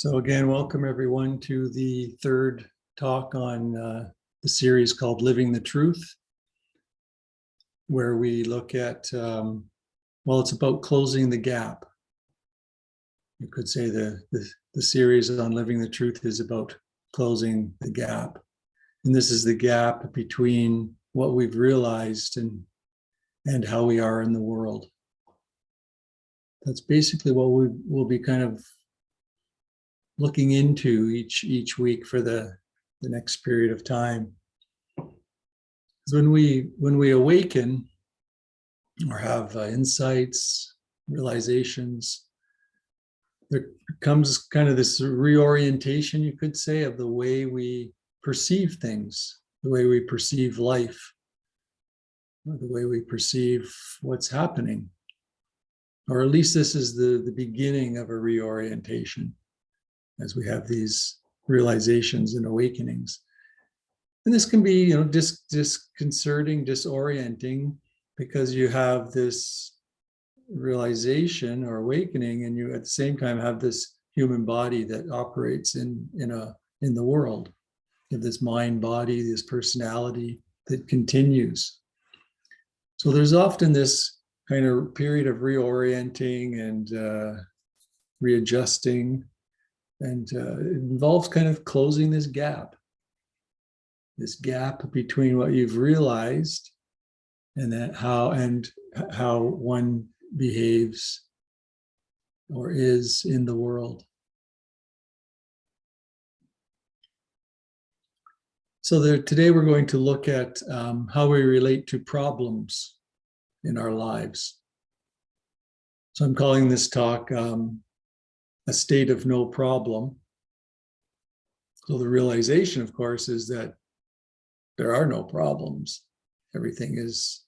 So again, welcome everyone to the third talk on the series called Living the Truth, where we look at, well, it's about closing the gap. You could say the series on Living the Truth is about closing the gap. And this is the gap between what we've realized and how we are in the world. That's basically what we will be kind of looking into each week for the next period of time. Because when we awaken or have insights, realizations, there comes kind of this reorientation, you could say, of the way we perceive things, the way we perceive life, or the way we perceive what's happening. Or at least this is the beginning of a reorientation, as we have these realizations and awakenings. And this can be, disconcerting, disorienting, because you have this realization or awakening, and you at the same time have this human body that operates in the world. You have this mind body, this personality that continues. So there's often this kind of period of reorienting and readjusting. And it involves kind of closing this gap between what you've realized and how one behaves or is in the world. So today we're going to look at how we relate to problems in our lives. So I'm calling this talk a state of no problem. So the realization, of course, is that there are no problems. Everything is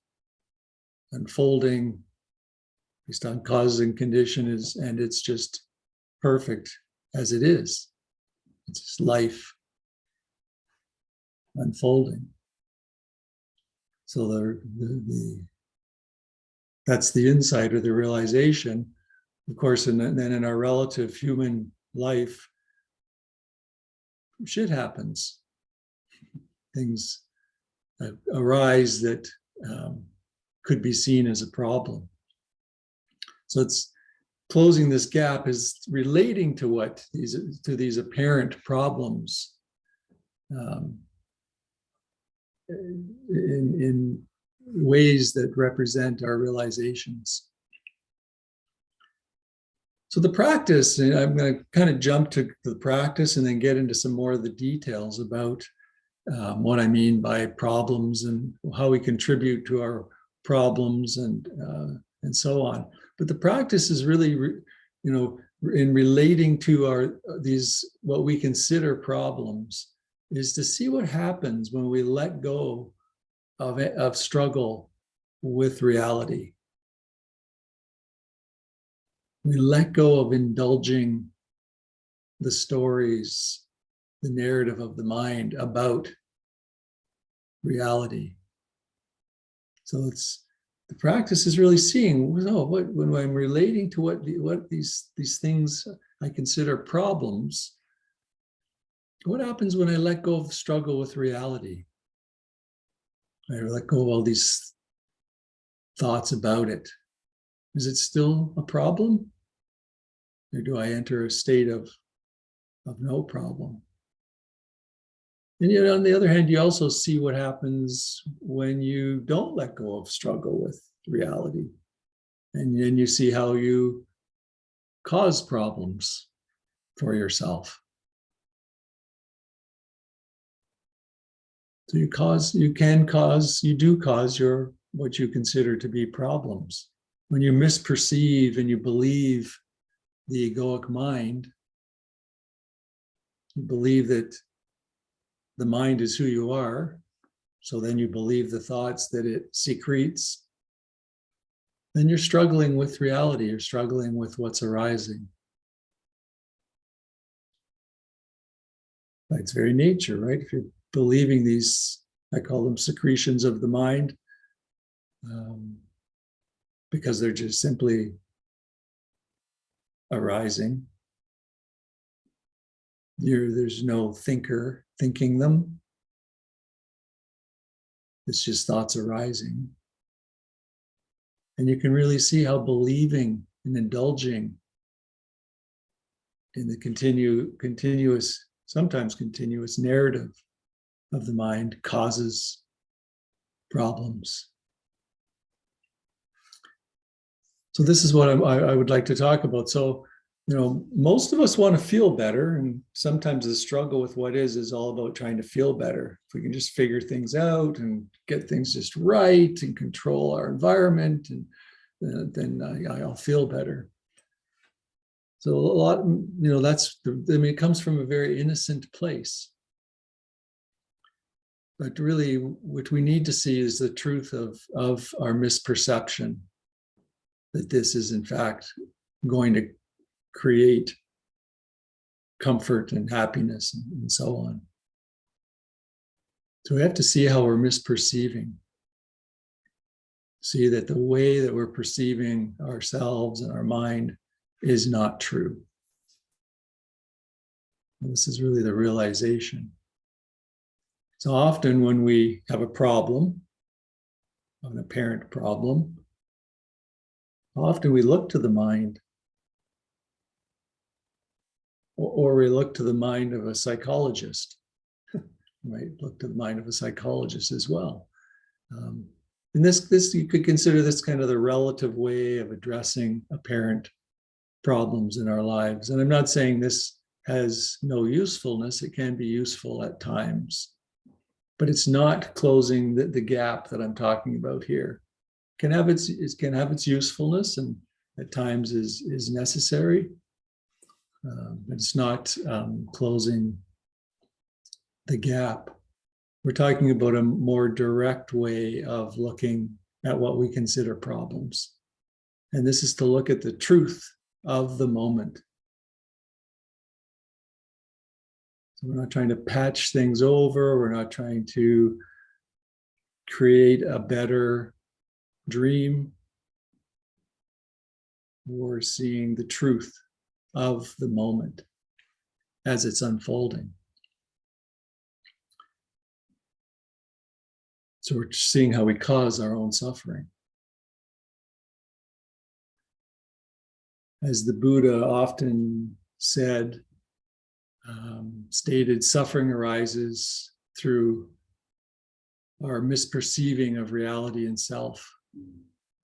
unfolding based on cause and condition, and it's just perfect as it is. It's just life unfolding. So that's the insight or the realization. Of course, and then in our relative human life, shit happens. Things arise that could be seen as a problem. So it's closing this gap is relating to these apparent problems in ways that represent our realizations. So the practice, and I'm going to kind of jump to the practice and then get into some more of the details about what I mean by problems and how we contribute to our problems and so on. But the practice is really, in relating to these what we consider problems, is to see what happens when we let go of struggle with reality. We let go of indulging the stories, the narrative of the mind about reality. So the practice is really seeing, when I'm relating to what these things I consider problems, what happens when I let go of struggle with reality? I let go of all these thoughts about it. Is it still a problem? Or do I enter a state of no problem? And yet, on the other hand, you also see what happens when you don't let go of struggle with reality. And then you see how you cause problems for yourself. So you do cause what you consider to be problems. When you misperceive and you believe the egoic mind, you believe that the mind is who you are, so then you believe the thoughts that it secretes, then you're struggling with reality, you're struggling with what's arising. By its very nature, right? If you're believing these, I call them secretions of the mind, because they're just simply arising. There's no thinker thinking them. It's just thoughts arising. And you can really see how believing and indulging in the continuous, sometimes continuous narrative of the mind causes problems. So this is what I would like to talk about. So, most of us want to feel better, and sometimes the struggle with what is all about trying to feel better. If we can just figure things out and get things just right and control our environment, and then I'll feel better. So a lot, it comes from a very innocent place. But really, what we need to see is the truth of our misperception, that this is in fact going to create comfort and happiness and so on. So we have to see how we're misperceiving. See that the way that we're perceiving ourselves and our mind is not true. And this is really the realization. So often when we have a problem, an apparent problem, often we look to the mind, or we look to the mind of a psychologist. Right? Look to the mind of a psychologist as well. And this you could consider this kind of the relative way of addressing apparent problems in our lives. And I'm not saying this has no usefulness. It can be useful at times, but it's not closing the gap that I'm talking about here. It can have its usefulness, and at times is necessary, but it's not closing the gap. We're talking about a more direct way of looking at what we consider problems. And this is to look at the truth of the moment. So we're not trying to patch things over. We're not trying to create a better dream. We're seeing the truth of the moment as it's unfolding. So we're seeing how we cause our own suffering. As the Buddha often said, stated, suffering arises through our misperceiving of reality and self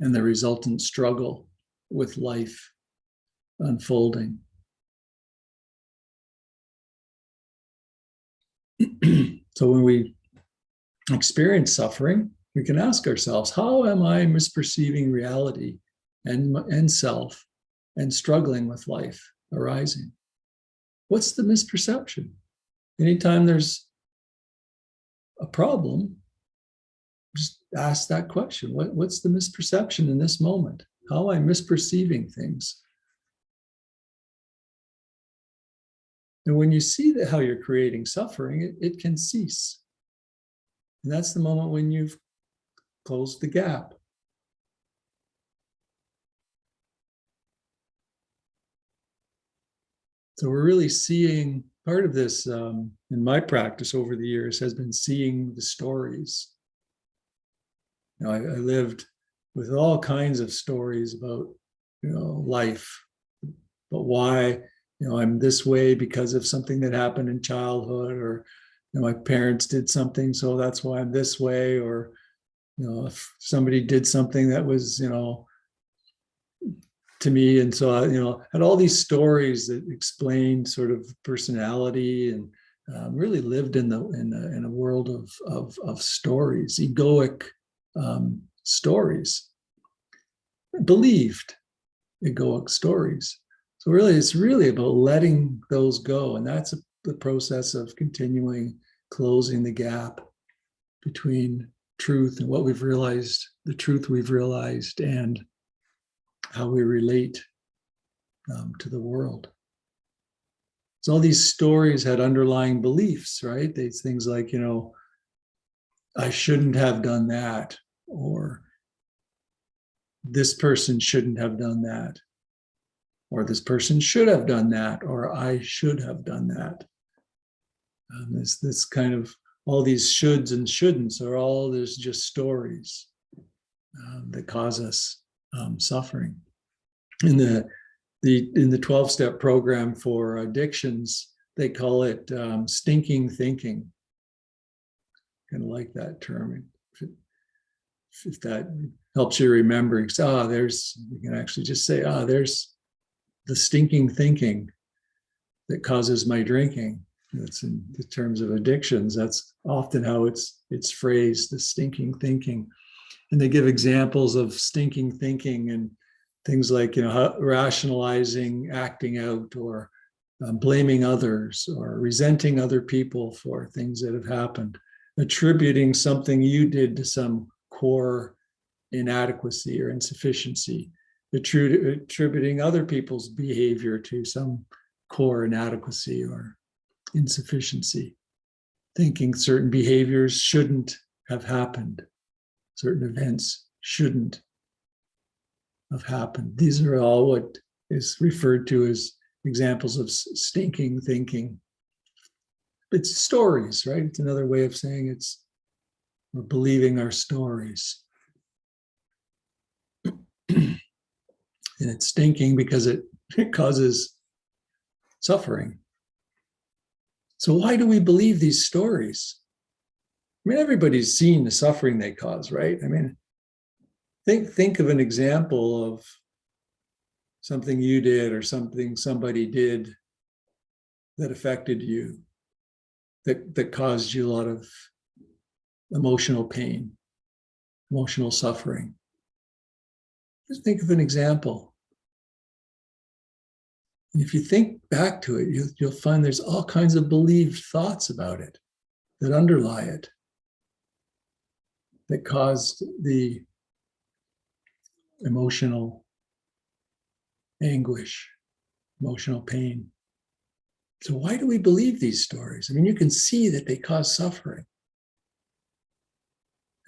and the resultant struggle with life unfolding. So when we experience suffering, we can ask ourselves, how am I misperceiving reality and self and struggling with life arising? What's the misperception? Anytime there's a problem, just ask that question. What's the misperception in this moment? How am I misperceiving things? And when you see that how you're creating suffering, it can cease. And that's the moment when you've closed the gap. So we're really seeing, part of this in my practice over the years has been seeing the stories. I lived with all kinds of stories about, life, but why, I'm this way because of something that happened in childhood, or, my parents did something, so that's why I'm this way, or, if somebody did something that was, to me. And so, I had all these stories that explained sort of personality, and really lived in a world of stories, egoic stories, believed egoic stories. So really, it's really about letting those go. And that's the process of continuing closing the gap between truth and what we've realized, the truth we've realized, and how we relate to the world. So all these stories had underlying beliefs, right? These things like, I shouldn't have done that, or this person shouldn't have done that, or this person should have done that, or I should have done that. This kind of, all these shoulds and shouldn'ts are all, there's just stories that cause us suffering. In the 12-step program for addictions, they call it stinking thinking. Kind of like that term. If that helps you remember, you can actually just say, there's the stinking thinking that causes my drinking. That's in the terms of addictions. That's often how it's phrased, the stinking thinking. And they give examples of stinking thinking and things like, rationalizing, acting out, or blaming others, or resenting other people for things that have happened, attributing something you did to some core inadequacy or insufficiency, attributing other people's behavior to some core inadequacy or insufficiency, thinking certain behaviors shouldn't have happened, certain events shouldn't have happened. These are all what is referred to as examples of stinking thinking. It's stories, right? It's another way of saying we're believing our stories. And it's stinking because it causes suffering. So why do we believe these stories? I mean, everybody's seen the suffering they cause, right? I mean, think of an example of something you did or something somebody did that affected you, that caused you a lot of emotional pain, emotional suffering. Just think of an example. And if you think back to it, you'll find there's all kinds of believed thoughts about it that underlie it, that caused the emotional anguish, emotional pain. So why do we believe these stories? I mean, you can see that they cause suffering.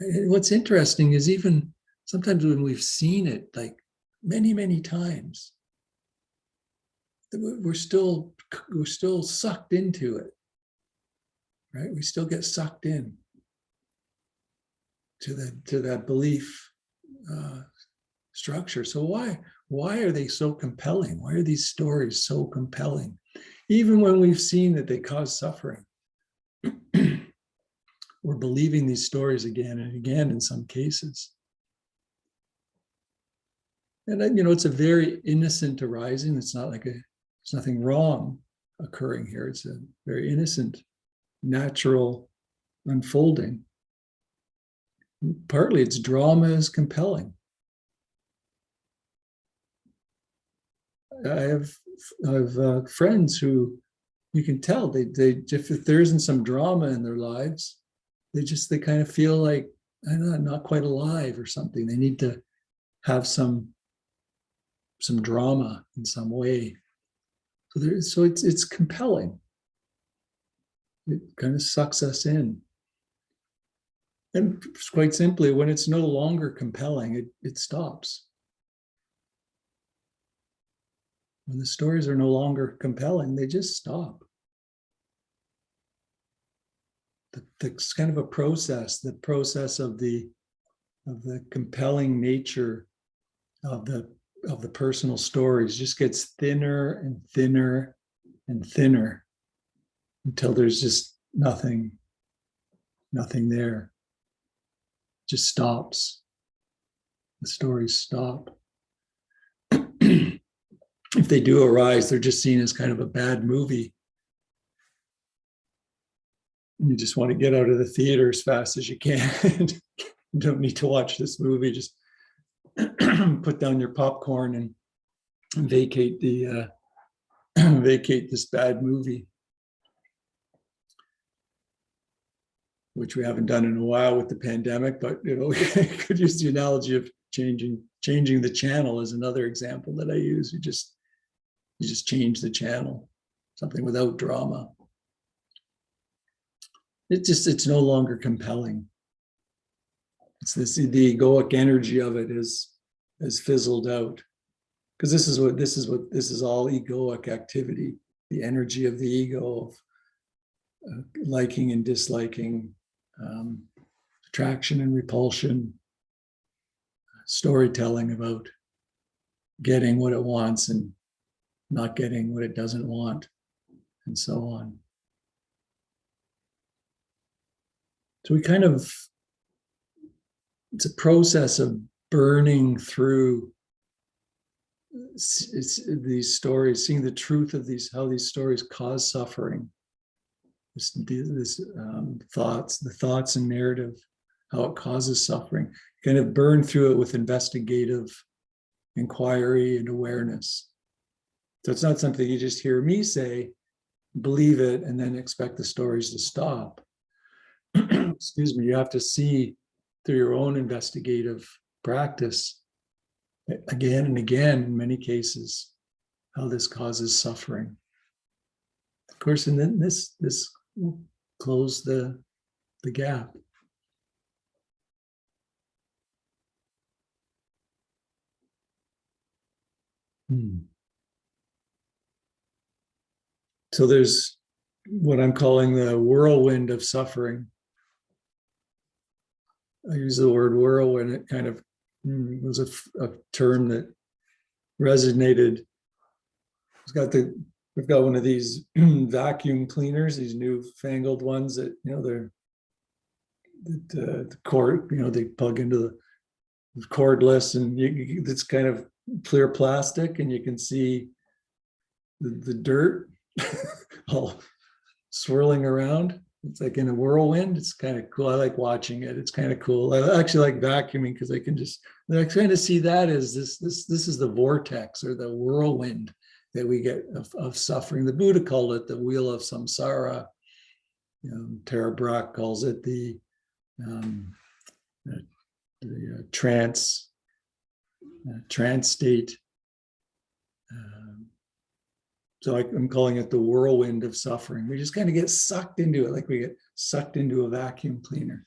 And what's interesting is even sometimes when we've seen it like many, many times, we're still sucked into it, right? We still get sucked in to that belief structure. So why are they so compelling? Why are these stories so compelling? Even when we've seen that they cause suffering, we're believing these stories again and again in some cases. And it's a very innocent arising. It's not like there's nothing wrong occurring here. It's a very innocent, natural unfolding. Partly its drama is compelling. I have friends who you can tell they if there isn't some drama in their lives, they kind of feel like, I don't know, not quite alive or something. They need to have some drama in some way. So it's compelling. It kind of sucks us in. And quite simply, when it's no longer compelling, it stops. When the stories are no longer compelling, they just stop. It's kind of a process, the process of the compelling nature of the personal stories just gets thinner and thinner and thinner until there's just nothing there. It just stops. The stories stop. If they do arise, they're just seen as kind of a bad movie. You just want to get out of the theater as fast as you can. You don't need to watch this movie. Just put down your popcorn and vacate this bad movie, which we haven't done in a while with the pandemic. But could use the analogy of changing the channel as another example that I use. You just change the channel, something without drama. It's no longer compelling. It's the egoic energy of it has fizzled out, because this is all egoic activity, the energy of the ego, of liking and disliking, attraction and repulsion, storytelling about getting what it wants and not getting what it doesn't want, and so on. So we kind of, it's a process of burning through these stories, seeing the truth of these, how these stories cause suffering, the thoughts and narrative, how it causes suffering, kind of burn through it with investigative inquiry and awareness. So it's not something you just hear me say, believe it, and then expect the stories to stop. Excuse me, you have to see through your own investigative practice again and again, in many cases, how this causes suffering. Of course, and then this will close the gap. So there's what I'm calling the whirlwind of suffering. I use the word whirlwind. It kind of was a term that resonated. We've got one of these vacuum cleaners, these newfangled ones that, they're the cord, they plug into the cordless, and it's kind of clear plastic, and you can see the dirt all swirling around. It's like in a whirlwind. It's kind of cool. I like watching it. It's kind of cool. I actually like vacuuming because I kind of see that as this is the vortex or the whirlwind that we get of suffering. The Buddha called it the wheel of samsara. Tara Brach calls it the trance state. So I'm calling it the whirlwind of suffering. We just kind of get sucked into it, like we get sucked into a vacuum cleaner.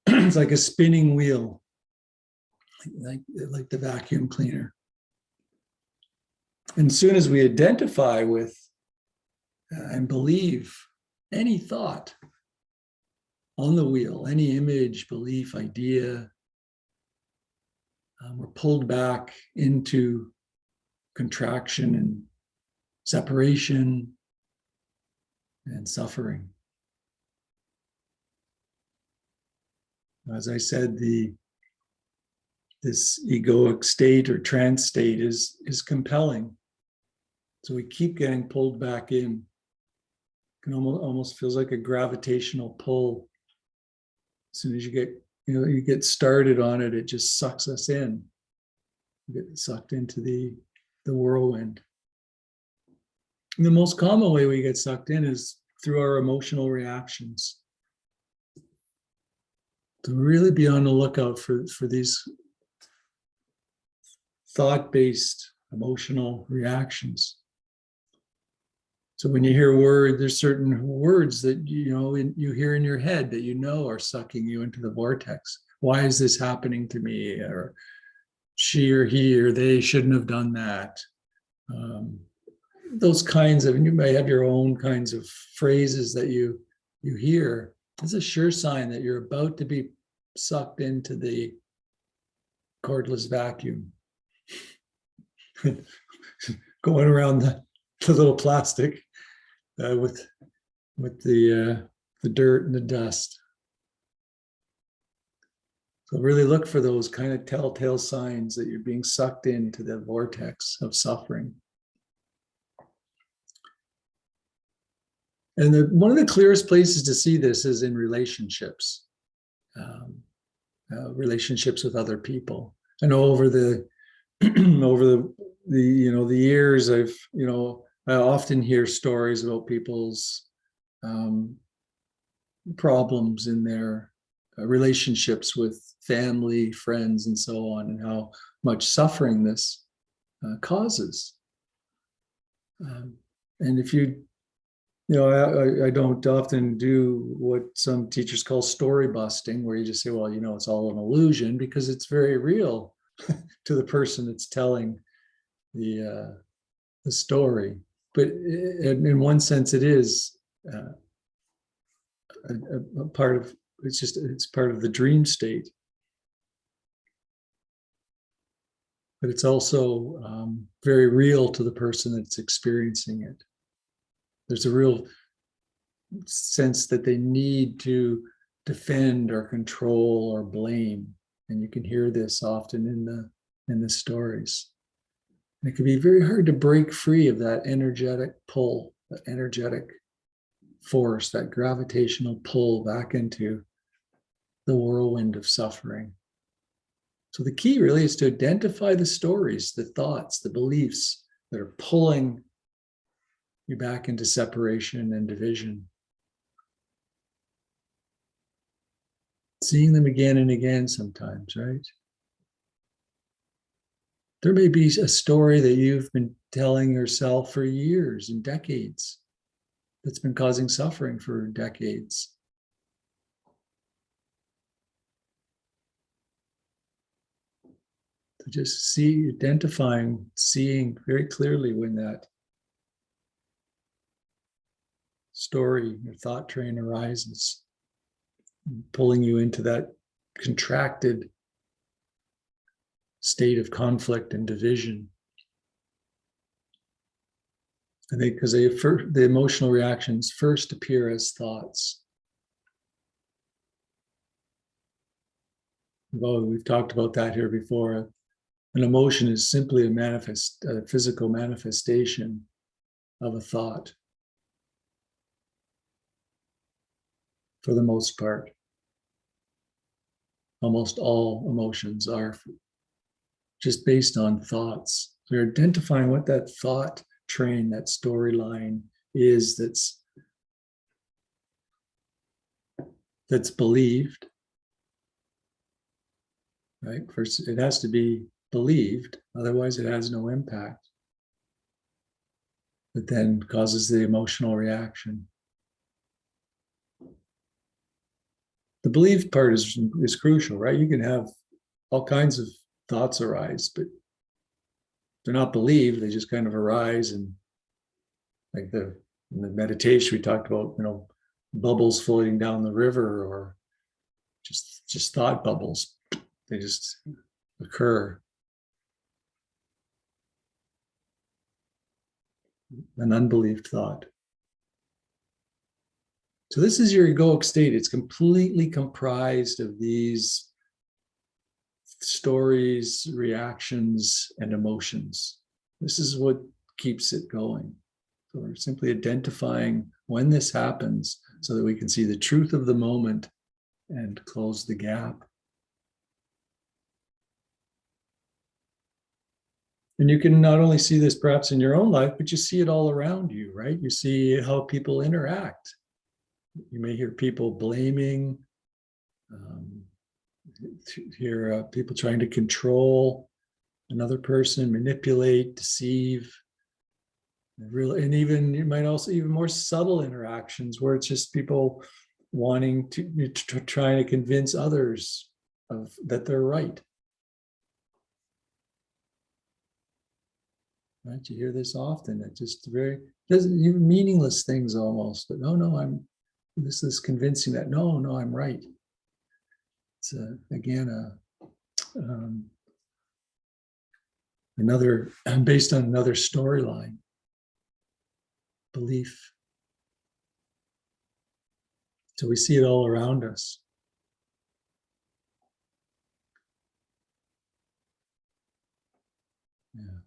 It's like a spinning wheel, like the vacuum cleaner. And as soon as we identify with and believe any thought on the wheel, any image, belief, idea, we're pulled back into contraction and separation and suffering. As I said, this egoic state or trance state is compelling. So we keep getting pulled back in. It almost feels like a gravitational pull. As soon as you get started on it, it just sucks us in. You get sucked into the whirlwind. And the most common way we get sucked in is through our emotional reactions. To really be on the lookout for these thought-based emotional reactions. So when you hear there's certain words that you hear in your head that are sucking you into the vortex. Why is this happening to me? Or she or he or they shouldn't have done that. Those kinds of, and you may have your own kinds of phrases that you hear. It's a sure sign that you're about to be sucked into the cordless vacuum. Going around the little plastic with the dirt and the dust. So really look for those kind of telltale signs that you're being sucked into the vortex of suffering. And one of the clearest places to see this is in relationships, relationships with other people. I know over the years, I often hear stories about people's problems in their relationships with family, friends, and so on, and how much suffering this causes. And if I don't often do what some teachers call story busting, where you just say, well, it's all an illusion, because it's very real to the person that's telling the story. But in one sense, it is a part of, it's part of the dream state. But it's also very real to the person that's experiencing it. There's a real sense that they need to defend or control or blame. And you can hear this often in the stories. And it can be very hard to break free of that energetic pull, that energetic force, that gravitational pull back into the whirlwind of suffering. So the key really is to identify the stories, the thoughts, the beliefs that are pulling you back into separation and division. Seeing them again and again sometimes, right? There may be a story that you've been telling yourself for years and decades that's been causing suffering for decades. To just identifying, seeing very clearly when that story or thought train arises, pulling you into that contracted state of conflict and division. And because the emotional reactions first appear as thoughts. Well, we've talked about that here before. An emotion is simply a physical manifestation of a thought, for the most part. Almost all emotions are just based on thoughts. So you're identifying what that thought train, that storyline is that's believed, right? First, it has to be believed, otherwise it has no impact. But then causes the emotional reaction. The believed part is crucial, right? You can have all kinds of thoughts arise, but they're not believed. They just kind of arise, and like in the meditation we talked about, bubbles floating down the river, or just thought bubbles. They just occur. An unbelieved thought. So this is your egoic state. It's completely comprised of these stories, reactions, and emotions. This is what keeps it going. So we're simply identifying when this happens so that we can see the truth of the moment and close the gap. And you can not only see this perhaps in your own life, but you see it all around you, right? You see how people interact. You may hear people blaming, hear people trying to control another person, manipulate, deceive. And even you might also even more subtle interactions where it's just people wanting to trying to convince others that they're right. Right? You hear this often. It just doesn't even meaningless things almost. But no, this is convincing that no, I'm right. It's again another based on another storyline, belief. So we see it all around us. Yeah.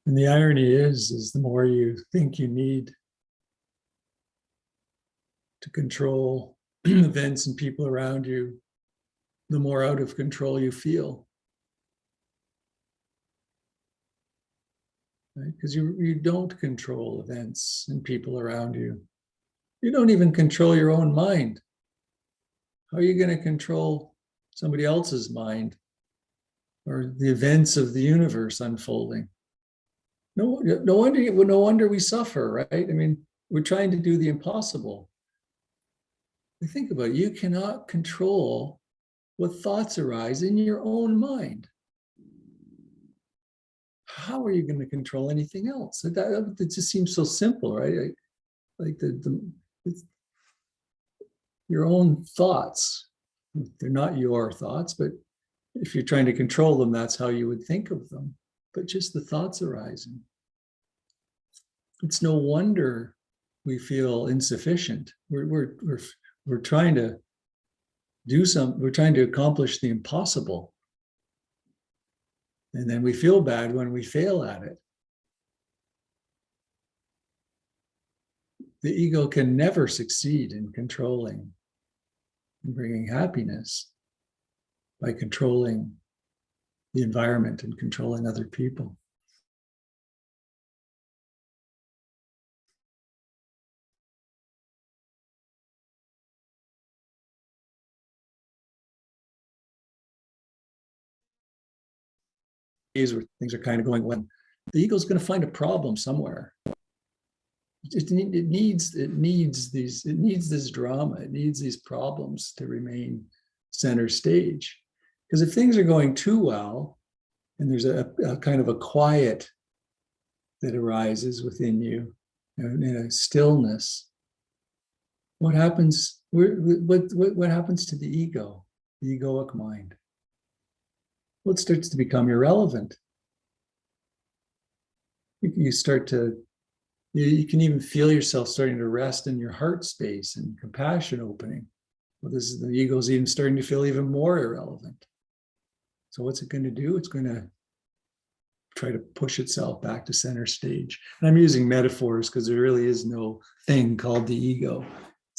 And the irony is the more you think you need to control events and people around you, the more out of control you feel. Right? Because you don't control events and people around you. You don't even control your own mind. How are you going to control somebody else's mind or the events of the universe unfolding? No wonder we suffer, right? I mean, we're trying to do the impossible. Think about it. You cannot control what thoughts arise in your own mind. How are you going to control anything else? It just seems so simple, right? Like your own thoughts. They're not your thoughts, but if you're trying to control them, that's how you would think of them. But just the thoughts arising. It's no wonder we feel insufficient. We're trying to do something. We're trying to accomplish the impossible. And then we feel bad when we fail at it. The ego can never succeed in controlling and bringing happiness by controlling the environment and controlling other people. Where things are kind of going well, the ego is going to find a problem somewhere. It needs this drama. It needs these problems to remain center stage. Because if things are going too well, and there's a kind of a quiet that arises within you, in a stillness, what happens? What happens to the ego, the egoic mind? Well, it starts to become irrelevant. You start to, you can even feel yourself starting to rest in your heart space and compassion opening. Well, this is the ego's even starting to feel even more irrelevant. So what's it going to do? It's going to try to push itself back to center stage. And I'm using metaphors because there really is no thing called the ego.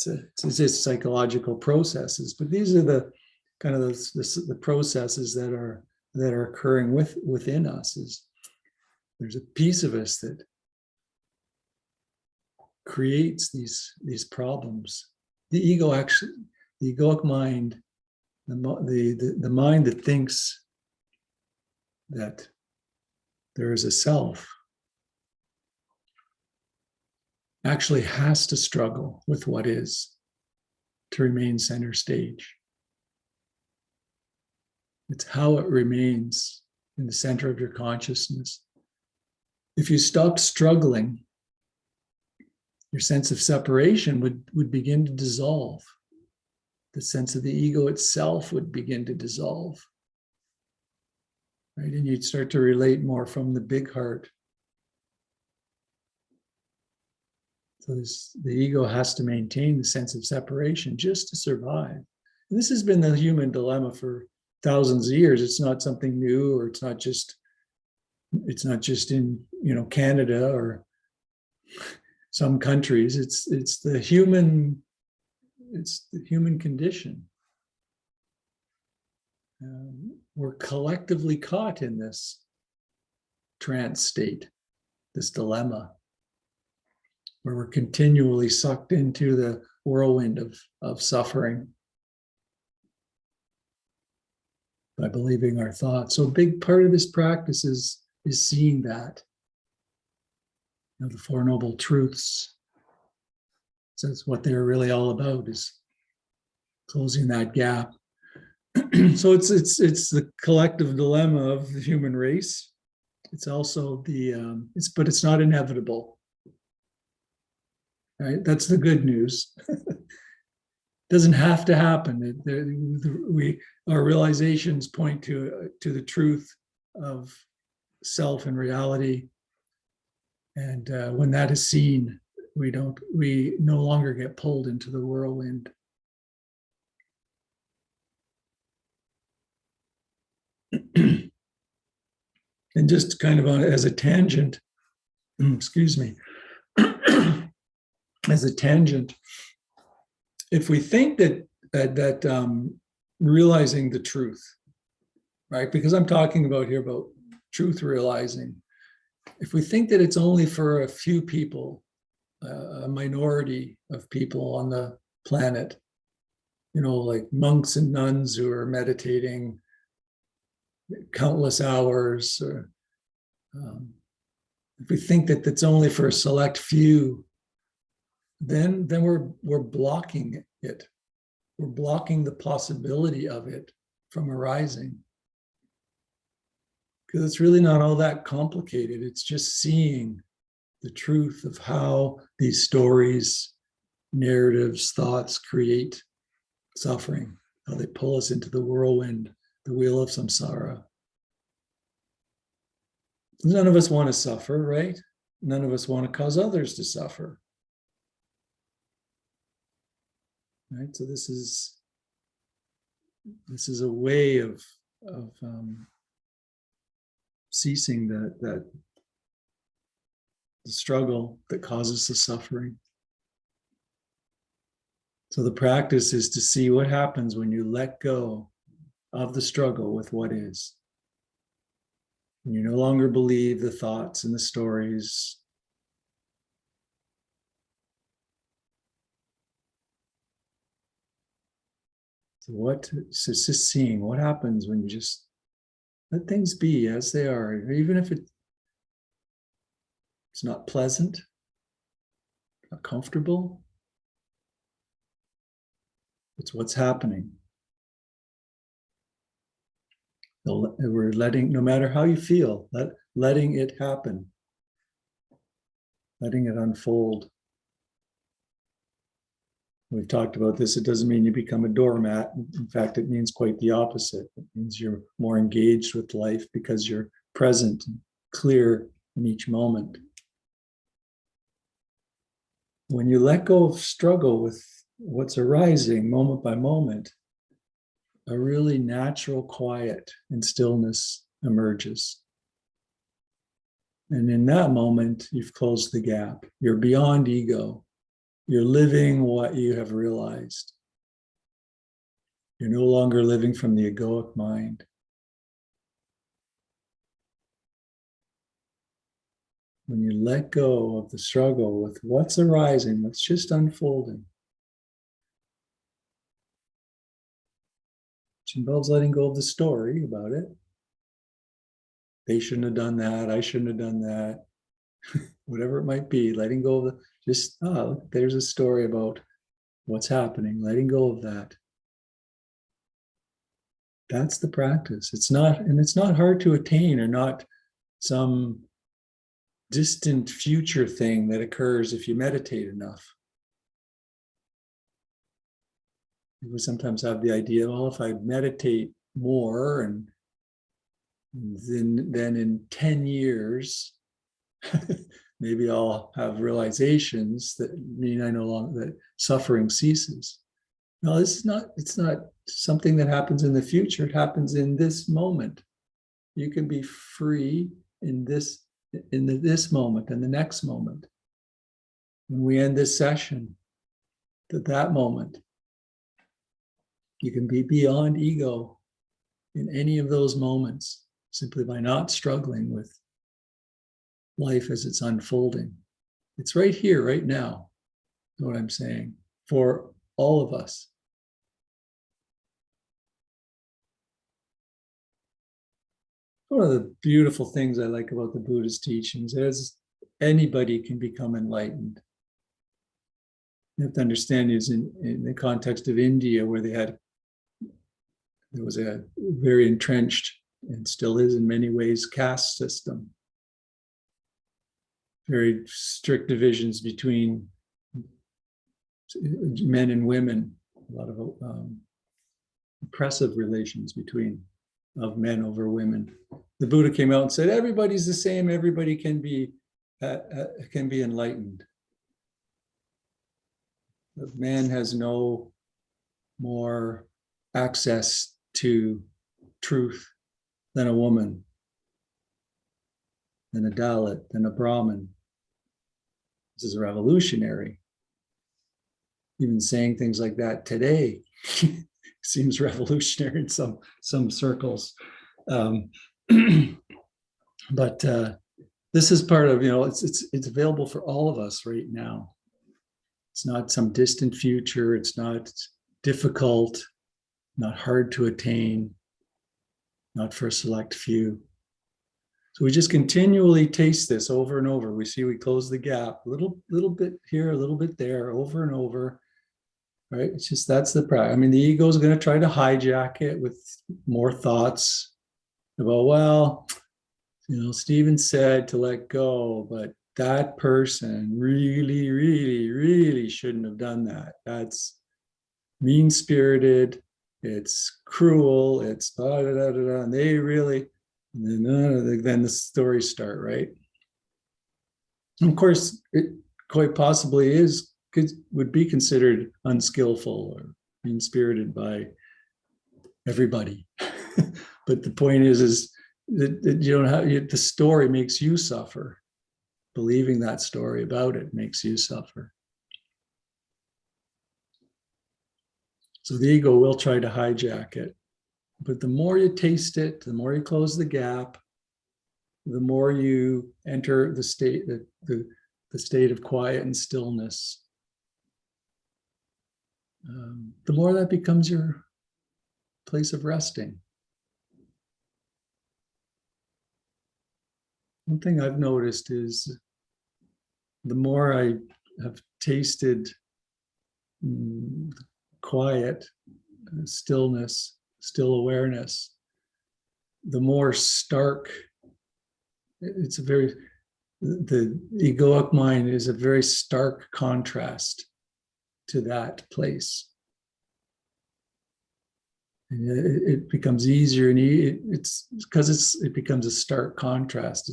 It's just psychological processes. But these are the kind of the processes that are occurring within us. Is there's a piece of us that creates these problems. The ego actually, the egoic mind, the mind that thinks that there is a self, actually has to struggle with what is to remain center stage. It's how it remains in the center of your consciousness. If you stopped struggling, your sense of separation would begin to dissolve. The sense of the ego itself would begin to dissolve. Right? And you'd start to relate more from the big heart. So the ego has to maintain the sense of separation just to survive. And this has been the human dilemma for thousands of years. It's not something new, or it's not just in Canada or some countries. It's the human condition. We're collectively caught in this trance state, this dilemma, where we're continually sucked into the whirlwind of suffering by believing our thoughts. So a big part of this practice is seeing that. The Four Noble Truths. So that's what they're really all about, is closing that gap. So it's the collective dilemma of the human race. It's also but it's not inevitable. Right? That's the good news. It doesn't have to happen. Our realizations point to the truth of self and reality. And when that is seen, we no longer get pulled into the whirlwind. And just kind of as a tangent, excuse me, as a tangent, if we think that realizing the truth, right? Because I'm talking about truth realizing. If we think that it's only for a few people, a minority of people on the planet, like monks and nuns who are meditating countless hours, or if we think that that's only for a select few, then we're blocking it. We're blocking the possibility of it from arising. Because it's really not all that complicated. It's just seeing the truth of how these stories, narratives, thoughts create suffering, how they pull us into the whirlwind, the wheel of samsara. None of us want to suffer, right? None of us want to cause others to suffer. Right? So this is a way of ceasing that the struggle that causes the suffering. So the practice is to see what happens when you let go of the struggle with what is. When you no longer believe the thoughts and the stories. So just seeing what happens when you just let things be as they are, even if it's not pleasant, not comfortable. It's what's happening. We're letting, no matter how you feel, letting it happen, letting it unfold. We've talked about this. It doesn't mean you become a doormat. In fact, it means quite the opposite. It means you're more engaged with life because you're present and clear in each moment. When you let go of struggle with what's arising moment by moment, a really natural quiet and stillness emerges. And in that moment, you've closed the gap. You're beyond ego. You're living what you have realized. You're no longer living from the egoic mind. When you let go of the struggle with what's arising, what's just unfolding, which involves letting go of the story about it. They shouldn't have done that. I shouldn't have done that. Whatever it might be, letting go of the, just, there's a story about what's happening, letting go of that. That's the practice. It's not hard to attain, or not some distant future thing that occurs if you meditate enough. We sometimes have the idea, well, if I meditate more, and then in 10 years, maybe I'll have realizations that mean I no longer, that suffering ceases. No, it's not something that happens in the future. It happens in this moment. You can be free in this moment and the next moment. When we end this session, that moment, you can be beyond ego in any of those moments, simply by not struggling with life as it's unfolding. It's right here, right now, is what I'm saying, for all of us. One of the beautiful things I like about the Buddha's teachings is anybody can become enlightened. You have to understand, is in the context of India, where there was a very entrenched, and still is in many ways, caste system. Very strict divisions between men and women, a lot of oppressive relations of men over women. The Buddha came out and said, everybody's the same, everybody can be enlightened. Man has no more access to truth than a woman, than a Dalit, than a Brahmin. This is revolutionary. Even saying things like that today seems revolutionary in some circles. But this is part of, it's available for all of us right now. It's not some distant future. It's not difficult, not hard to attain, not for a select few. So we just continually taste this over and over. We close the gap, a little bit here, a little bit there, over and over, right? It's just, that's the practice. I mean, the ego is going to try to hijack it with more thoughts about, well, Stephen said to let go, but that person really, really, really shouldn't have done that. mean-spirited, it's cruel, it's da, da, da, da, da, and they really, and then the stories start, right? And of course, it quite possibly would be considered unskillful or mean-spirited by everybody. But the point is that you don't have, the story makes you suffer. Believing that story about it makes you suffer. So the ego will try to hijack it. But the more you taste it, the more you close the gap, the more you enter the state of quiet and stillness, the more that becomes your place of resting. One thing I've noticed is the more I have tasted quiet, stillness, still awareness, the more stark it's the egoic mind is a very stark contrast to that place. And it becomes easier, and it's because it becomes a stark contrast.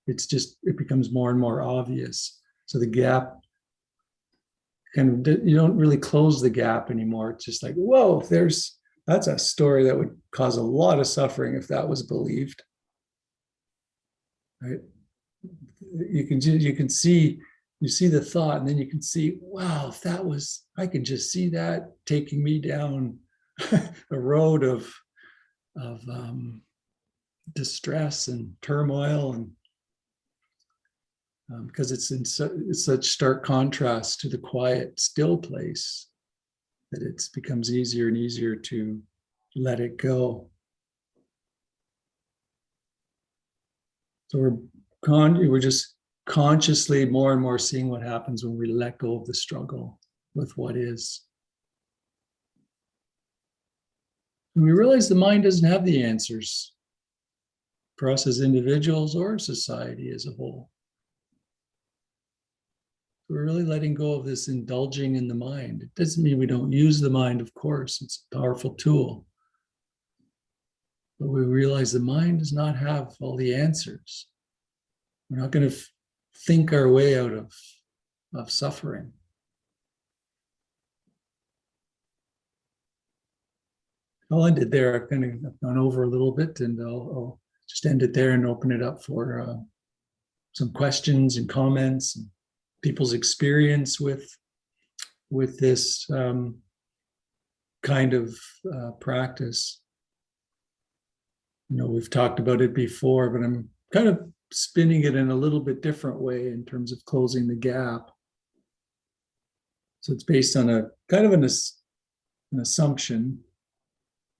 It becomes more and more obvious. So the gap you don't really close the gap anymore. It's just like, whoa, that's a story that would cause a lot of suffering if that was believed. Right? You can see the thought, and then you can see, wow, if that was, I can just see that taking me down a road of distress and turmoil, and because it's in such stark contrast to the quiet, still place, that it becomes easier and easier to let it go. So we're just consciously more and more seeing what happens when we let go of the struggle with what is. And we realize the mind doesn't have the answers for us as individuals or society as a whole. We're really letting go of this indulging in the mind. It doesn't mean we don't use the mind, of course. It's a powerful tool. But we realize the mind does not have all the answers. We're not going to think our way out of suffering. I'll end it there. I've gone over a little bit, and I'll just end it there and open it up for some questions and comments, and people's experience with this kind of practice. We've talked about it before, but I'm kind of spinning it in a little bit different way in terms of closing the gap. So it's based on a kind of an assumption,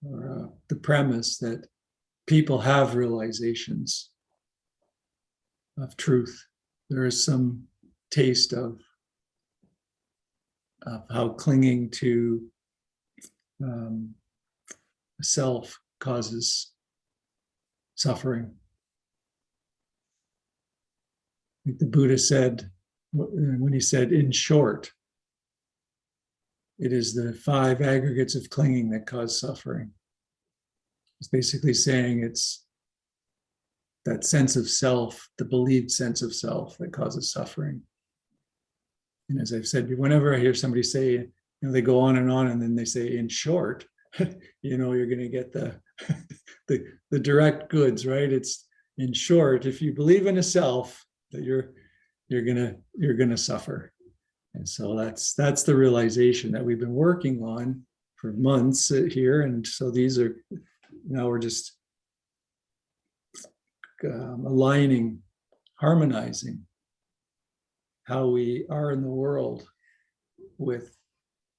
or the premise that people have realizations of truth. There is some taste of how clinging to self causes suffering. Like the Buddha said, when he said, in short, it is the 5 aggregates of clinging that cause suffering. It's basically saying it's that sense of self, the believed sense of self, that causes suffering. And as I've said, whenever I hear somebody say, they go on, and then they say, in short, you're going to get the direct goods, right? It's in short, if you believe in a self, that you're gonna suffer. And so that's the realization that we've been working on for months here. And so now we're just aligning, harmonizing how we are in the world with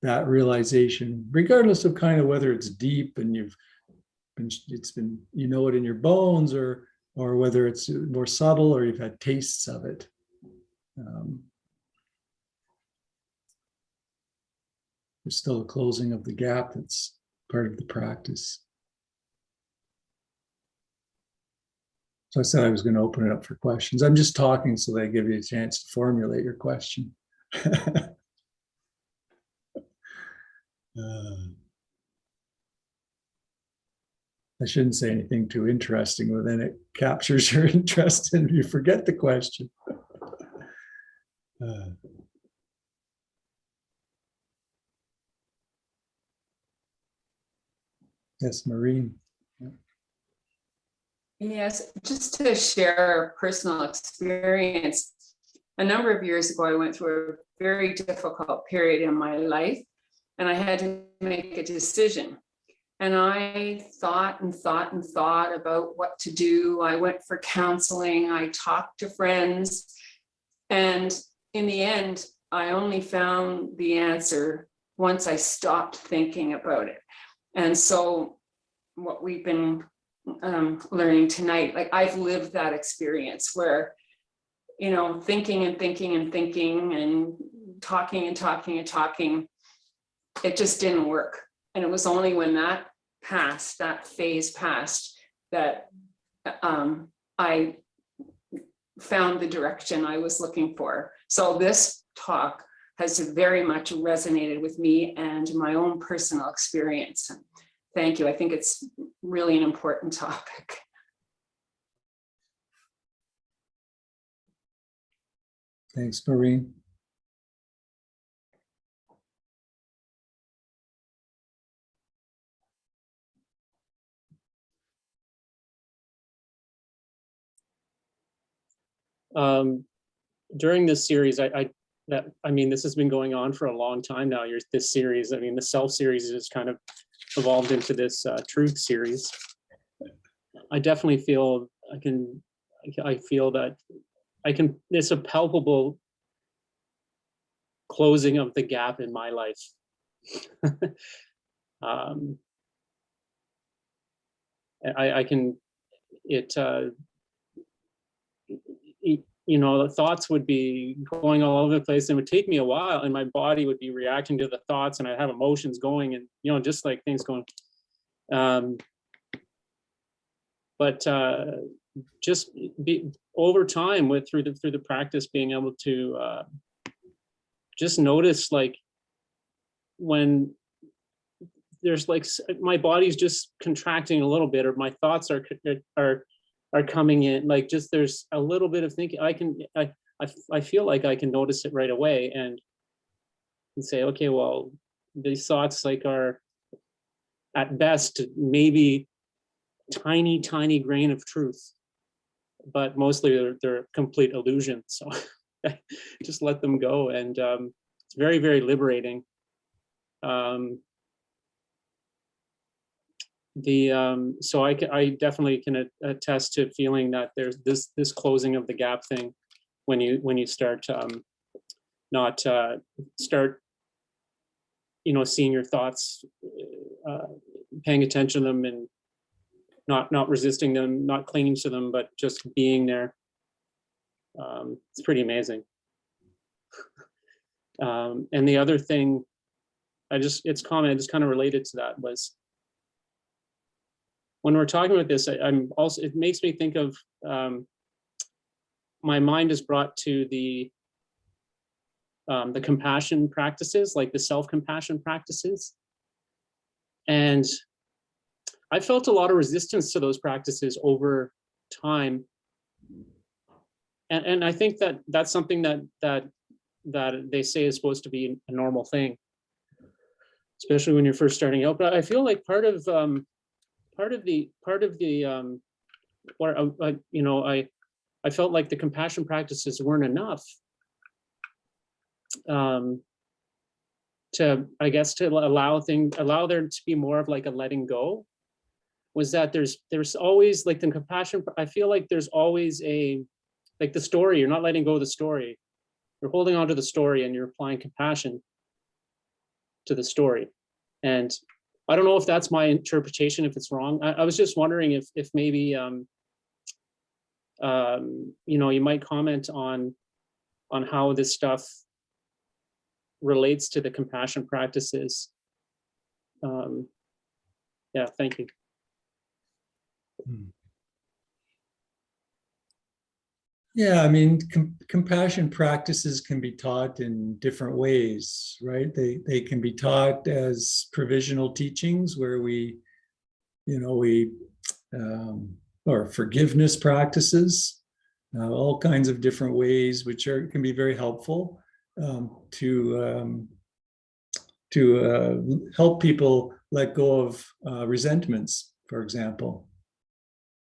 that realization, regardless of kind of whether it's deep and it's been it in your bones, or whether it's more subtle or you've had tastes of it. There's still a closing of the gap that's part of the practice. So I said I was going to open it up for questions. I'm just talking so that I give you a chance to formulate your question. I shouldn't say anything too interesting, but then it captures your interest and you forget the question. Yes, Maureen. Yes, just to share a personal experience. A number of years ago, I went through a very difficult period in my life, and I had to make a decision. And I thought and thought and thought about what to do. I went for counseling, I talked to friends, and in the end, I only found the answer once I stopped thinking about it. And so what we've been learning tonight, like I've lived that experience where, you know, thinking and thinking and thinking and talking and talking and talking, it just didn't work. And it was only when that passed, that phase passed, that I found the direction I was looking for. So this talk has very much resonated with me and my own personal experience. Thank you. I think it's really an important topic. Thanks, Maureen. During this series, I mean, this has been going on for a long time now. This series, I mean, the self series has kind of evolved into this truth series. I definitely feel I feel that it's a palpable closing of the gap in my life. I can, you know, the thoughts would be going all over the place, and it would take me a while, and my body would be reacting to the thoughts, and I'd have emotions going, and, you know, just like things going. But just over time, through the practice, being able to just notice, like, when there's like my body's just contracting a little bit, or my thoughts are coming in, like, just there's a little bit of thinking, I feel like I can notice it right away and say, okay, well, these thoughts, like, are at best maybe tiny grain of truth, but mostly they're complete illusion. So just let them go, and it's very, very liberating. So I definitely can attest to feeling that there's this closing of the gap thing when you start start, you know, seeing your thoughts, paying attention to them, and not resisting them, not clinging to them, but just being there. It's pretty amazing. And the other thing, it's kind of related to that, was when we're talking about this, it makes me think of, my mind is brought to the compassion practices, like the self-compassion practices. And I felt a lot of resistance to those practices over time. And I think that's something that they say is supposed to be a normal thing, especially when you're first starting out. But I feel like part of the you know, I felt like the compassion practices weren't enough to, I guess, to allow there to be more of like a letting go. Was that there's always, like, the compassion, I feel like there's always like the story, you're not letting go of the story, you're holding on to the story, and you're applying compassion to the story. And I don't know if that's my interpretation, if it's wrong. I was just wondering if maybe you know, you might comment on how this stuff relates to the compassion practices. Yeah, thank you. Yeah, I mean, compassion practices can be taught in different ways, right? They can be taught as provisional teachings where we, you know, or forgiveness practices, all kinds of different ways, which can be very helpful to help people let go of resentments, for example,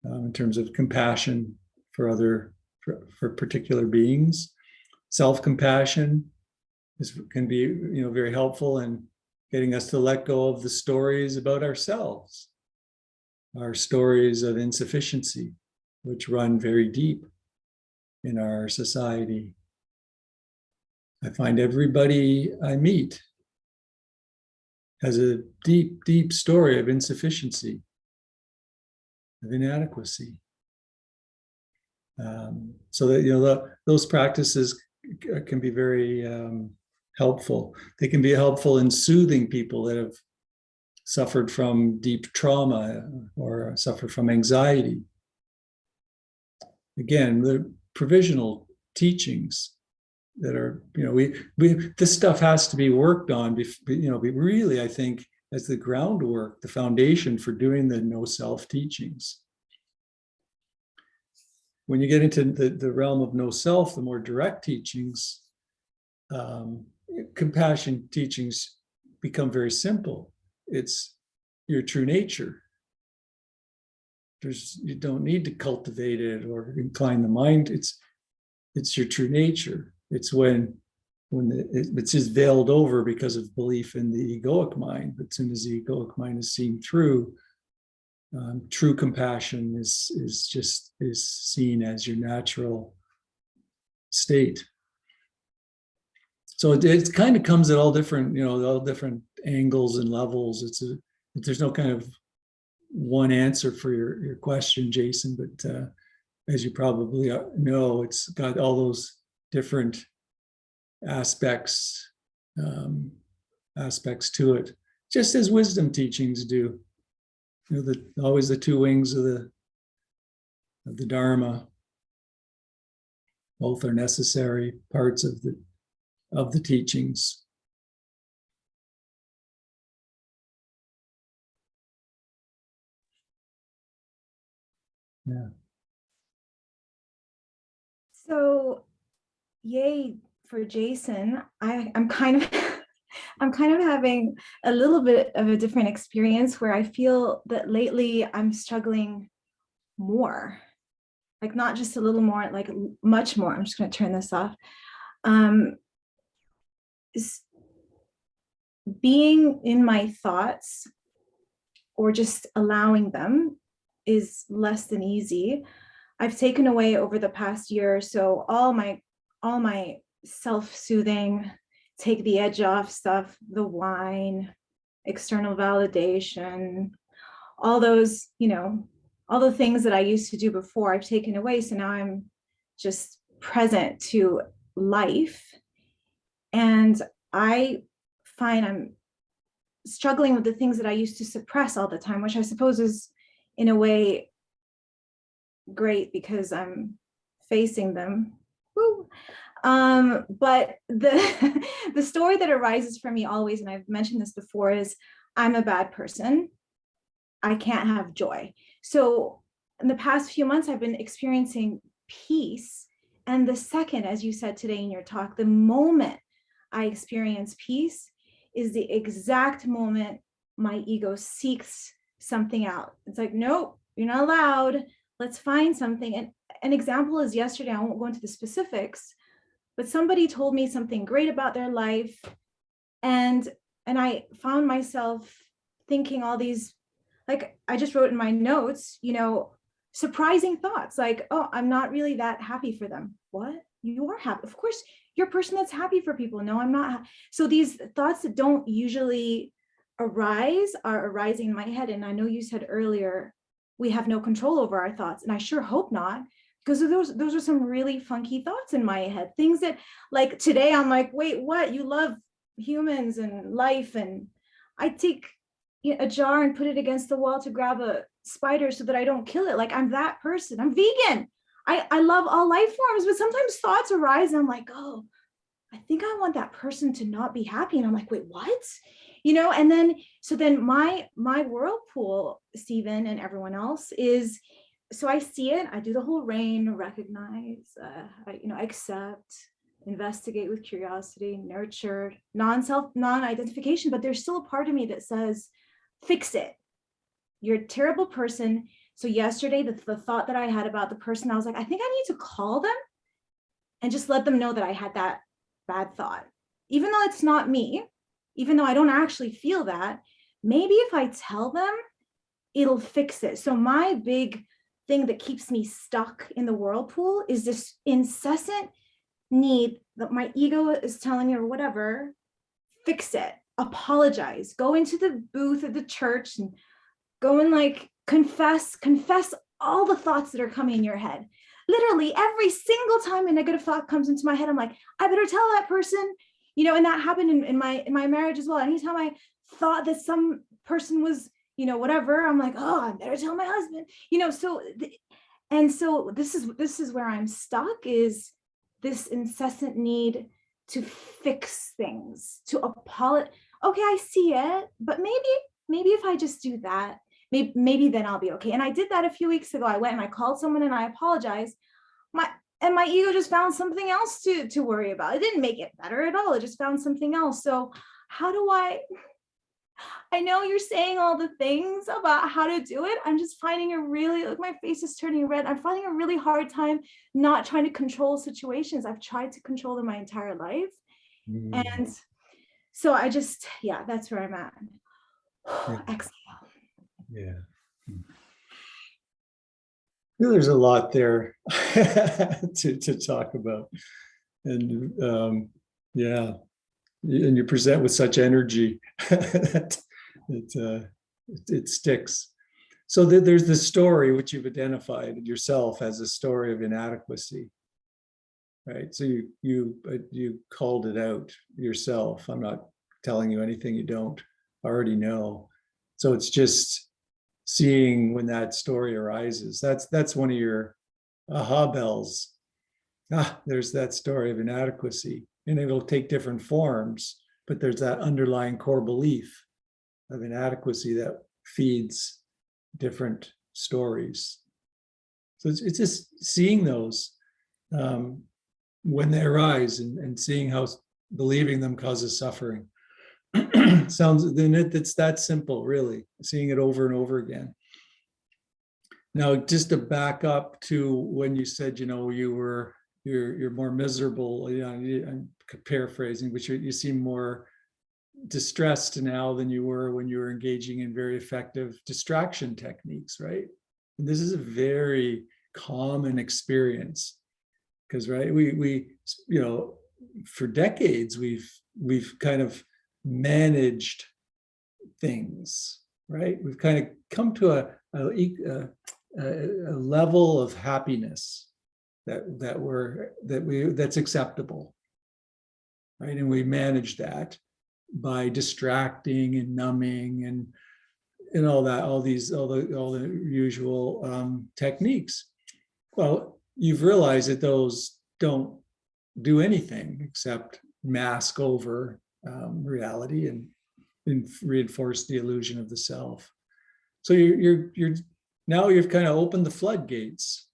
in terms of compassion for for particular beings. Self-compassion can be, very helpful in getting us to let go of the stories about ourselves, our stories of insufficiency, which run very deep in our society. I find everybody I meet has a deep, deep story of insufficiency, of inadequacy. So that, those practices can be very helpful. They can be helpful in soothing people that have suffered from deep trauma or suffered from anxiety. Again, the provisional teachings that are, this stuff has to be worked on. We really, I think, as the groundwork, the foundation for doing the no self teachings. When you get into the realm of no self, the more direct teachings, compassion teachings become very simple. It's your true nature. You don't need to cultivate it or incline the mind. It's your true nature. It's when it's just veiled over because of belief in the egoic mind. But as soon as the egoic mind is seen through, true compassion is seen as your natural state. So it kind of comes at all different angles and levels. There's no kind of one answer for your question, Jason, but as you probably know, it's got all those different aspects to it, just as wisdom teachings do. Always the two wings of the Dharma. Both are necessary parts of the teachings. Yeah. So, yay for Jason. I'm kind of I'm kind of having a little bit of a different experience where I feel that lately I'm struggling more, like not just a little more, like much more. I'm just going to turn this off. Being in my thoughts or just allowing them is less than easy. I've taken away over the past year or so all my self-soothing, take the edge off stuff, the wine, external validation, all those, all the things that I used to do before I've taken away. So now I'm just present to life. And I find I'm struggling with the things that I used to suppress all the time, which I suppose is in a way great because I'm facing them. Woo. But the story that arises for me always, and I've mentioned this before, is I'm a bad person. I can't have joy. So in the past few months, I've been experiencing peace. And the second, as you said today in your talk, the moment I experience peace is the exact moment my ego seeks something out. It's like, nope, you're not allowed. Let's find something. And an example is yesterday, I won't go into the specifics, but somebody told me something great about their life. And I found myself thinking all these, like I just wrote in my notes, surprising thoughts like, oh, I'm not really that happy for them. What? You are happy. Of course, you're a person that's happy for people. No, I'm not. So these thoughts that don't usually arise are arising in my head. And I know you said earlier, we have no control over our thoughts. And I sure hope not, because those are some really funky thoughts in my head. Things that, like today, I'm like, wait, what? You love humans and life. And I take a jar and put it against the wall to grab a spider so that I don't kill it. Like I'm that person. I'm vegan. I love all life forms, but sometimes thoughts arise and I'm like, oh, I think I want that person to not be happy. And I'm like, wait, what? And then, so then my whirlpool, Stephen and everyone else is, so I see it, I do the whole rain, recognize, I accept, investigate with curiosity, nurture, non-identification, but there's still a part of me that says, fix it. You're a terrible person. So yesterday, the thought that I had about the person, I was like, I think I need to call them and just let them know that I had that bad thought. Even though it's not me, even though I don't actually feel that, maybe if I tell them, it'll fix it. So my big thing that keeps me stuck in the whirlpool is this incessant need that my ego is telling me or whatever, fix it, apologize, go into the booth at the church and go and like confess all the thoughts that are coming in your head. Literally every single time a negative thought comes into my head, I'm like, I better tell that person, and that happened in my marriage as well. Anytime I thought that some person was, whatever, I'm like, oh, I better tell my husband, so this is where I'm stuck, is this incessant need to fix things, to apologize. Okay, I see it, but maybe if I just do that, maybe then I'll be okay. And I did that a few weeks ago. I went and I called someone and I apologized. My ego just found something else to worry about. It didn't make it better at all. It just found something else. So how do I know you're saying all the things about how to do it. I'm just finding it really, like my face is turning red. I'm finding a really hard time not trying to control situations. I've tried to control them my entire life. And so I just, that's where I'm at. Exhale. Yeah. There's a lot there to talk about. And and you present with such energy that it sticks. So there's this story which you've identified yourself as a story of inadequacy, right? So you called it out yourself. I'm not telling you anything you don't already know. So it's just seeing when that story arises. That's one of your aha bells. There's that story of inadequacy, and it'll take different forms, but there's that underlying core belief of inadequacy that feeds different stories. So it's just seeing those when they arise and seeing how believing them causes suffering. It's that simple, really, seeing it over and over again. Now, just to back up to when you said, you're more miserable, I'm paraphrasing, but you seem more distressed now than you were when you were engaging in very effective distraction techniques, right? And this is a very common experience because, right, we for decades we've kind of managed things, right? We've kind of come to a level of happiness that's acceptable, right? And we manage that by distracting and numbing and all the usual techniques. Well, you've realized that those don't do anything except mask over reality and reinforce the illusion of the self. So you're now you've kind of opened the floodgates,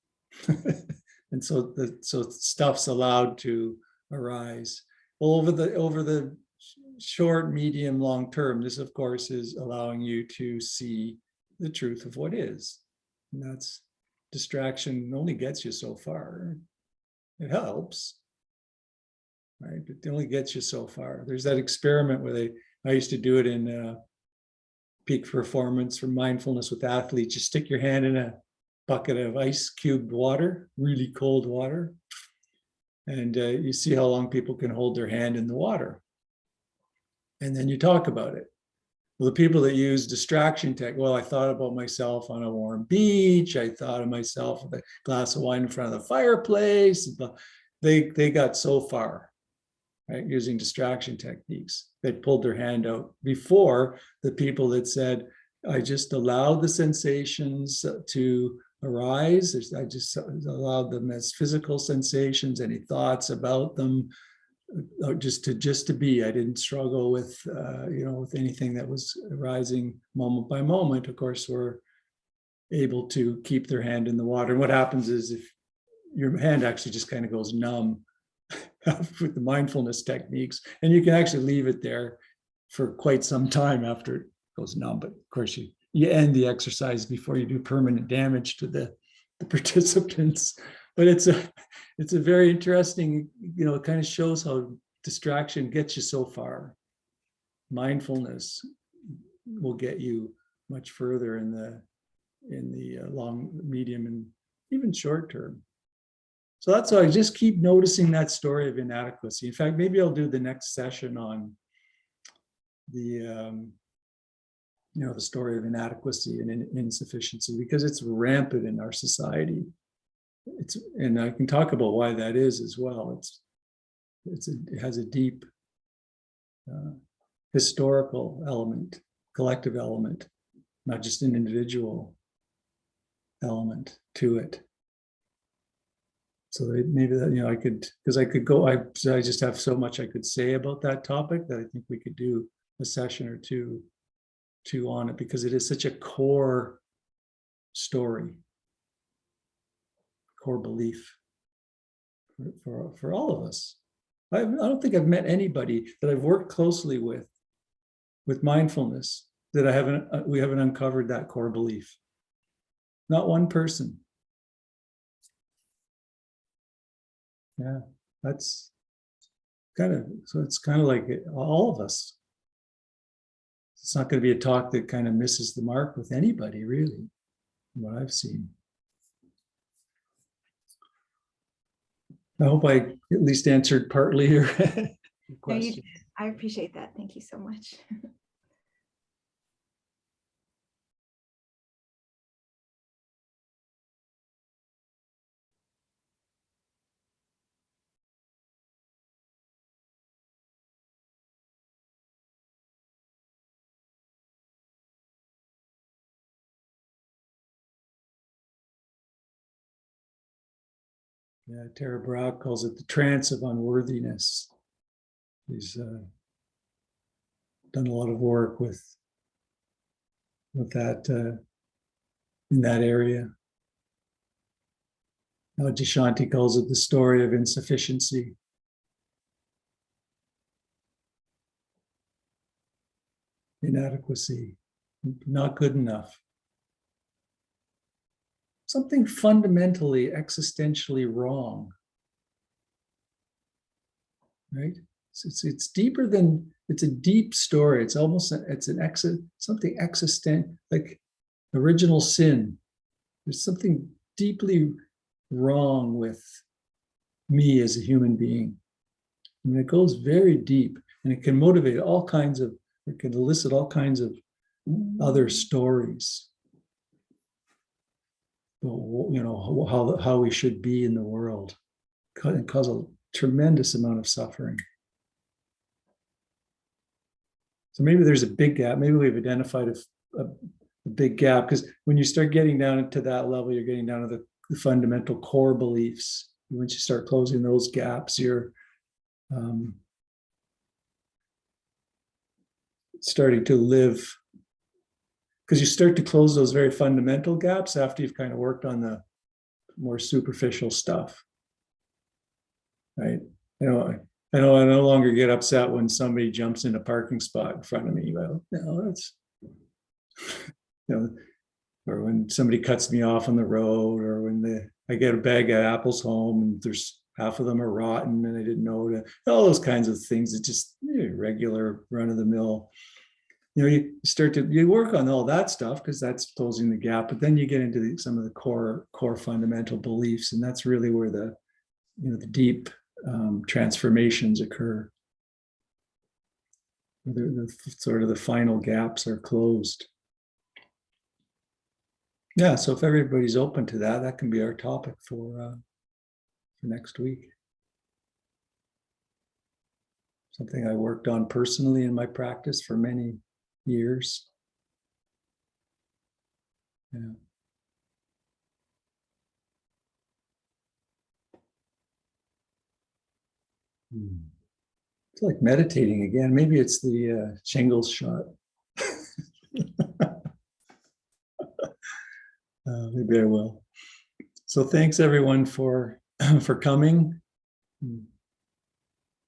and so stuff's allowed to arise. Well, over the short, medium, long term, this of course is allowing you to see the truth of what is, and that's distraction only gets you so far. It helps, right? But it only gets you so far. There's that experiment where I used to do it in peak performance for mindfulness with athletes. You stick your hand in a bucket of ice cubed water, really cold water, and you see how long people can hold their hand in the water. And then you talk about it. Well, the people that use distraction tech, well, I thought about myself on a warm beach. I thought of myself with a glass of wine in front of the fireplace. They got so far, right, using distraction techniques. They pulled their hand out before the people that said, I just allowed the sensations to arise. I just allowed them as physical sensations, any thoughts about them, just to be. I didn't struggle with with anything that was arising moment by moment. Of course, we're able to keep their hand in the water. And what happens is if your hand actually just kind of goes numb with the mindfulness techniques, and you can actually leave it there for quite some time after it goes numb. But of course, you end the exercise before you do permanent damage to the participants. But it's a very interesting, it kind of shows how distraction gets you so far. Mindfulness will get you much further in the long, medium, and even short term. So that's why I just keep noticing that story of inadequacy. In fact, maybe I'll do the next session on the the story of inadequacy and insufficiency, because it's rampant in our society. And I can talk about why that is as well. It has a deep historical element, collective element, not just an individual element to it. So maybe that, I could, because I could go, I just have so much I could say about that topic that I think we could do a session or two on it, because it is such a core story, core belief for all of us. I don't think I've met anybody that I've worked closely with mindfulness that we haven't uncovered that core belief. Not one person. Yeah, that's it's kind of like all of us. It's not going to be a talk that kind of misses the mark with anybody, really, from what I've seen. I hope I at least answered partly your question. I appreciate that. Thank you so much. Yeah, Tara Brach calls it the trance of unworthiness. He's done a lot of work with that in that area. Deshanti calls it the story of insufficiency. Inadequacy, not good enough. Something fundamentally, existentially wrong, right? It's deeper than, it's a deep story. It's almost, something existent, like original sin. There's something deeply wrong with me as a human being. I mean, it goes very deep, and it can motivate all kinds of, it can elicit all kinds of other stories. How we should be in the world, and cause a tremendous amount of suffering. So maybe there's a big gap. Maybe we've identified a big gap, because when you start getting down to that level, you're getting down to the fundamental core beliefs. Once you start closing those gaps, you're starting to live, because you start to close those very fundamental gaps after you've kind of worked on the more superficial stuff, right? I no longer get upset when somebody jumps in a parking spot in front of me. Well, no, that's, or when somebody cuts me off on the road, or when I get a bag of apples home and there's half of them are rotten and I didn't know that. All those kinds of things. It's just regular run of the mill. You work on all that stuff because that's closing the gap, but then you get into some of the core fundamental beliefs, and that's really where the deep transformations occur. The sort of the final gaps are closed. Yeah, so if everybody's open to that, that can be our topic for next week. Something I worked on personally in my practice for many years. Yeah. It's like meditating again. Maybe it's the shingles shot. Maybe I will. So thanks everyone for coming.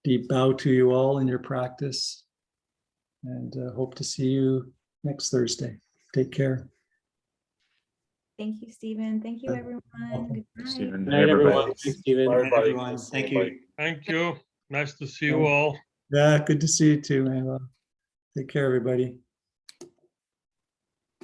Deep bow to you all in your practice, and hope to see you next Thursday. Take care. Thank you, Stephen. Thank you, everyone. Good night. Stephen. Good night, everyone. Everybody. Thanks, Stephen. Bye, everybody. Everyone, thank you. Thank you. Nice to see you all. Yeah, good to see you too, man. Take care, everybody.